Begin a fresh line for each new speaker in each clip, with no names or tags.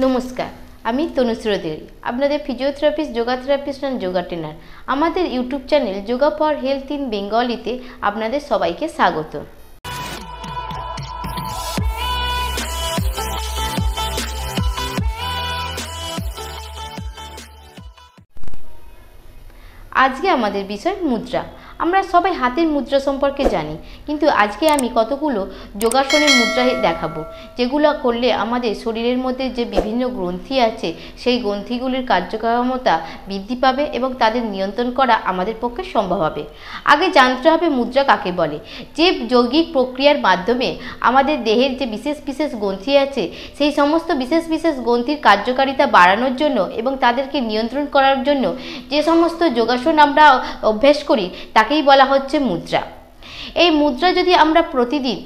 নমস্কার, আমি তনুশ্রী দেবী, আপনাদের physiotherapist, yoga therapist and yoga trainer. আমাদের YouTube channel yoga for health in বেঙ্গলিতে আপনাদের সবাইকে স্বাগত। আজকে আমাদের বিষয় মুদ্রা। আমরা সবাই হাতের মুদ্রা সম্পর্কে জানি, কিন্তু আজকে আমি কতগুলো যোগাসনের মুদ্রা দেখাবো, যেগুলো করলে আমাদের শরীরের মধ্যে যে বিভিন্ন গ্রন্থি আছে সেই গ্রন্থিগুলির কার্যক্ষমতা বৃদ্ধি পাবে এবং তাদের নিয়ন্ত্রণ করা আমাদের পক্ষে সম্ভব হবে। আগে জানতে হবে মুদ্রা কাকে বলে। যে যৌগিক প্রক্রিয়ার মাধ্যমে আমাদের দেহের যে বিশেষ বিশেষ গ্রন্থি আছে সেই সমস্ত বিশেষ বিশেষ গ্রন্থির কার্যকারিতা বাড়ানোর জন্য এবং তাদেরকে নিয়ন্ত্রণ করার জন্য যে সমস্ত যোগাসন আমরা অভ্যাস করি তাকেই বলা হচ্ছে মুদ্রা। এই মুদ্রা যদি আমরা প্রতিদিন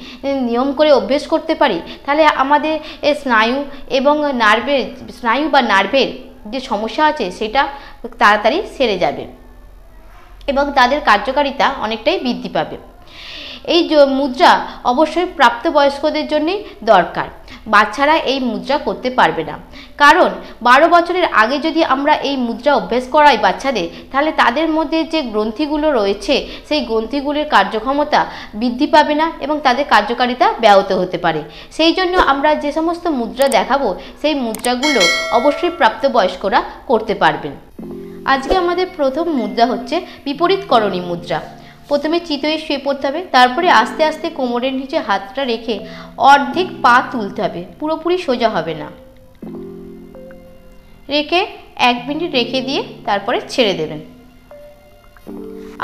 নিয়ম করে অভ্যেস করতে পারি তাহলে আমাদের স্নায়ু এবং নার্ভের যে সমস্যা আছে সেটা তাড়াতাড়ি সেরে যাবে এবং তাদের কার্যকারিতা অনেকটাই বৃদ্ধি পাবে। এই মুদ্রা অবশ্যই প্রাপ্তবয়স্কদের জন্যই দরকার, বাচ্চারা এই মুদ্রা করতে পারবে না। কারণ 12 বছরের আগে যদি আমরা এই মুদ্রা অভ্যেস করাই বাচ্চাদের, তাহলে তাদের মধ্যে যে গ্রন্থিগুলো রয়েছে সেই গ্রন্থিগুলির কার্যক্ষমতা বৃদ্ধি পাবে না এবং তাদের কার্যকারিতা ব্যাহত হতে পারে। সেই জন্য আমরা যে সমস্ত মুদ্রা দেখাবো সেই মুদ্রাগুলো অবশ্যই প্রাপ্তবয়স্করা করতে পারবেন। আজকে আমাদের প্রথম মুদ্রা হচ্ছে বিপরীত করণী মুদ্রা। প্রথমে চিত হয়ে শুয়ে পড়তে হবে, তারপরে আস্তে আস্তে কোমরের নিচে হাতটা রেখে অর্ধেক পা তুলতে হবে, পুরোপুরি সোজা হবে না। রেখে 1 মিনিট রেখে দিয়ে তারপরে ছেড়ে দেবেন।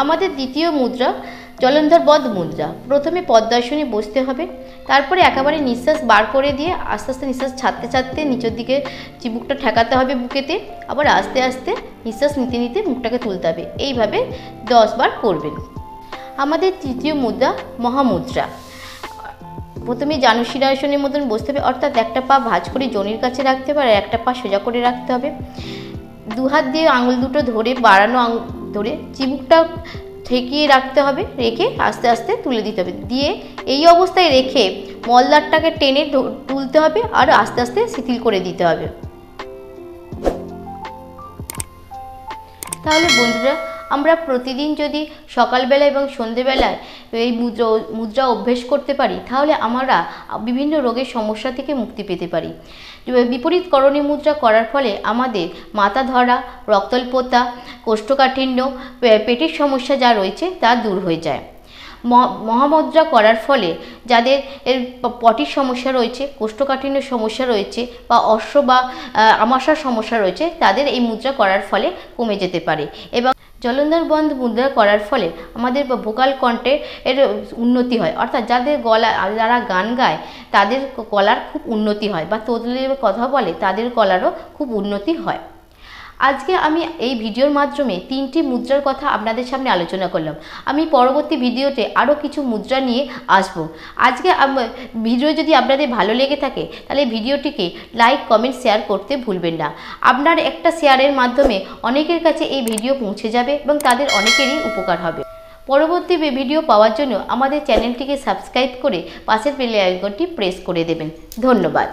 আমাদের দ্বিতীয় মুদ্রা জলন্ধর বধ মুদ্রা। প্রথমে পদ্মাসনে বসতে হবে, তারপরে একেবারে নিঃশ্বাস বার করে দিয়ে আস্তে আস্তে নিঃশ্বাস ছাড়তে ছাড়তে নিচের দিকে চিবুকটা ঠেকাতে হবে বুকেতে, আবার আস্তে আস্তে নিঃশ্বাস নিতে নিতে মুখটাকে তুলতে হবে। এইভাবে 10 বার করবেন। আমাদের তৃতীয় মুদ্রা মহামুদ্রা। প্রথমে জানুশিরাসনের মতন বসতে হবে, অর্থাৎ একটা পা ভাঁজ করে জনির কাছে রাখতে হবে আর একটা পা সোজা করে রাখতে হবে। 2 হাত দিয়ে আঙুল দুটো ধরে বাড়ানো ধরে চিবুকটা ঠেকিয়ে রাখতে হবে, রেখে আস্তে আস্তে তুলে দিতে হবে। দিয়ে এই অবস্থায় রেখে মলদারটাকে টেনে তুলতে হবে আর আস্তে আস্তে শিথিল করে দিতে হবে। তাহলে বন্ধুরা, আমরা প্রতিদিন যদি সকালবেলা এবং সন্ধেবেলায় এই মুদ্রা অভ্যেস করতে পারি তাহলে আমরা বিভিন্ন রোগের সমস্যা থেকে মুক্তি পেতে পারি। বিপরীত করণী মুদ্রা করার ফলে আমাদের মাথা ধরা, রক্তল্পতা, কোষ্ঠকাঠিন্য, পেটের সমস্যা যা রয়েছে তা দূর হয়ে যায়। মহামুদ্রা করার ফলে যাদের পটির সমস্যা রয়েছে, কোষ্ঠকাঠিন্য সমস্যা রয়েছে বা অশ্ব বা আমাশার সমস্যা রয়েছে তাদের এই মুদ্রা করার ফলে কমে যেতে পারে। এবং জলন্ধর বধ মুদ্রা করার ফলে আমাদের ভোকাল কণ্ঠের উন্নতি হয়, অর্থাৎ যারা গান গায় তাদের গলার খুব উন্নতি হয় বা তোতলে কথা বলে তাদের গলারও খুব উন্নতি হয়। আজকে আমি এই ভিডিওর মাধ্যমে 3টি মুদ্রার কথা আপনাদের সামনে আলোচনা করলাম। আমি পরবর্তী ভিডিওতে আরও কিছু মুদ্রা নিয়ে আসব। আজকে ভিডিও যদি আপনাদের ভালো লেগে থাকে তাহলে ভিডিওটিকে লাইক, কমেন্ট, শেয়ার করতে ভুলবেন না। আপনার একটা শেয়ারের মাধ্যমে অনেকের কাছে এই ভিডিও পৌঁছে যাবে এবং তাদের অনেকেরই উপকার হবে। পরবর্তী ভিডিও পাওয়ার জন্য আমাদের চ্যানেলটিকে সাবস্ক্রাইব করে পাশের বেল আইকনটি প্রেস করে দেবেন। ধন্যবাদ।